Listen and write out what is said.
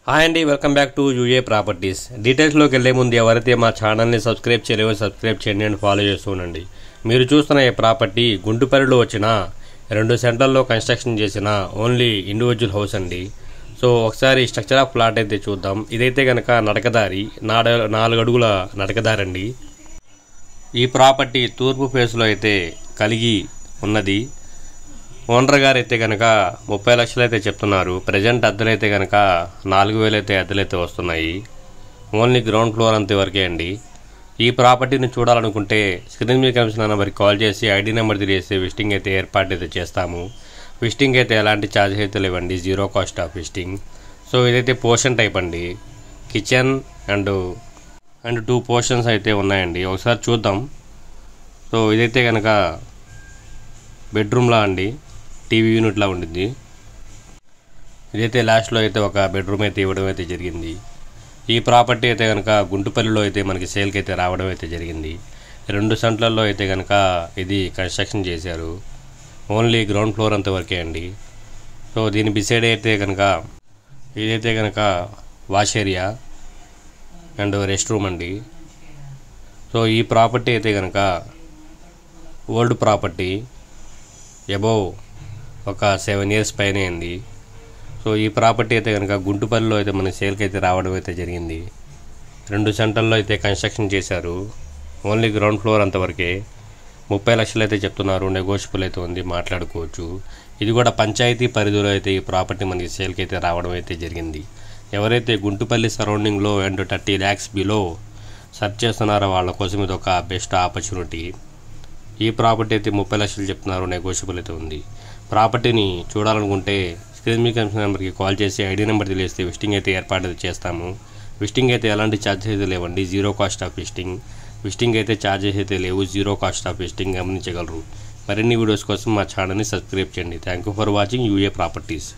Hi అండి, welcome back to UA properties. డీటెయిల్స్లోకి వెళ్ళే ముందు ఎవరైతే మా ఛానల్ని సబ్స్క్రైబ్ చేయలేవో సబ్స్క్రైబ్ చేయండి అండ్ ఫాలో చేస్తూ ఉండండి. మీరు చూస్తున్న ఈ ప్రాపర్టీ గుంటుపల్లిలో వచ్చిన 2 సెంటర్లో కన్స్ట్రక్షన్ చేసిన ఓన్లీ ఇండివిజువల్ హౌస్ అండి. సో ఒకసారి స్ట్రక్చర్ ఆఫ్ ప్లాట్ అయితే చూద్దాం. ఇదైతే కనుక నడకదారి 4 అడుగుల నడకదారి అండి. ఈ ప్రాపర్టీ తూర్పు ఫేస్లో అయితే కలిగి ఉన్నది. ఓనర్ గారు అయితే కనుక 30 లక్షలు అయితే చెప్తున్నారు. ప్రజెంట్ అద్దెలైతే కనుక 4,000 అయితే అద్దెలైతే వస్తున్నాయి. ఓన్లీ గ్రౌండ్ ఫ్లోర్ అంతవరకే అండి. ఈ ప్రాపర్టీని చూడాలనుకుంటే స్క్రీన్ మీద కనిపిస్తున్న నెంబర్కి కాల్ చేసి ఐడి నెంబర్ తెలియజేసి విజిటింగ్ అయితే ఏర్పాటు అయితే చేస్తాము. విజిటింగ్ అయితే ఎలాంటి ఛార్జెస్ అయితే లేవండి, zero cost of visiting. So ఇదైతే పోర్షన్ టైప్ అండి. కిచెన్ అండ్ 2 పోర్షన్స్ అయితే ఉన్నాయండి. ఒకసారి చూద్దాం. సో ఇదైతే కనుక బెడ్రూమ్లా అండి, టీవీ యూనిట్లా ఉండింది. ఇదైతే లాస్ట్లో అయితే ఒక బెడ్రూమ్ అయితే ఇవ్వడం అయితే జరిగింది. ఈ ప్రాపర్టీ అయితే కనుక గుంటుపల్లిలో అయితే మనకి సేల్కి అయితే రావడం అయితే జరిగింది. 2 సెంట్లలో అయితే కనుక ఇది కన్స్ట్రక్షన్ చేశారు. ఓన్లీ గ్రౌండ్ ఫ్లోర్ అంతవరకే అండి. సో దీని బిసైడ్ అయితే కనుక ఇదైతే కనుక wash area and rest room అండి. సో ఈ ప్రాపర్టీ అయితే కనుక ఓల్డ్ ప్రాపర్టీ, అబోవ్ ఒక 7 years పైనే అయింది. సో ఈ ప్రాపర్టీ అయితే కనుక గుంటుపల్లిలో అయితే మన సేల్కి అయితే రావడం అయితే జరిగింది. 2 సెంటర్లో అయితే కన్స్ట్రక్షన్ చేశారు. ఓన్లీ గ్రౌండ్ ఫ్లోర్ అంతవరకే. 30 లక్షలు అయితే చెప్తున్నారు. నెగోషియబుల్ అయితే ఉంది, మాట్లాడుకోవచ్చు. ఇది కూడా పంచాయతీ పరిధిలో అయితే ఈ ప్రాపర్టీ మనకి సేల్కి అయితే రావడం అయితే జరిగింది. ఎవరైతే గుంటుపల్లి సరౌండింగ్లో అండ్ 30 lakhs బిలో సెర్చ్ చేస్తున్నారో వాళ్ళ కోసం ఇది ఒక బెస్ట్ ఆపర్చునిటీ. ఈ ప్రాపర్టీ అయితే 30 లక్షలు చెప్తున్నారు. నెగోషియబుల్ అయితే ఉంది. ప్రాపర్టీని చూడాలనుకుంటే స్క్రీన్ మీద కనిపిస్తున్న నెంబర్కి కాల్ చేసి ఐడి నెంబర్ తెలియజేస్తే విజిటింగ్ అయితే ఏర్పాటు చేస్తాము. విజిటింగ్ అయితే ఎలాంటి ఛార్జెస్ అయితే లేవండి, zero cost of visiting. Visiting అయితే ఛార్జెస్ అయితే లేవు, జీరో కాస్ట్ ఆఫ్ విజిటింగ్ గమనించగలరు. మరిన్ని వీడియోస్ కోసం మా ఛానల్ని సబ్స్క్రైబ్ చేయండి. Thank you for watching UA properties.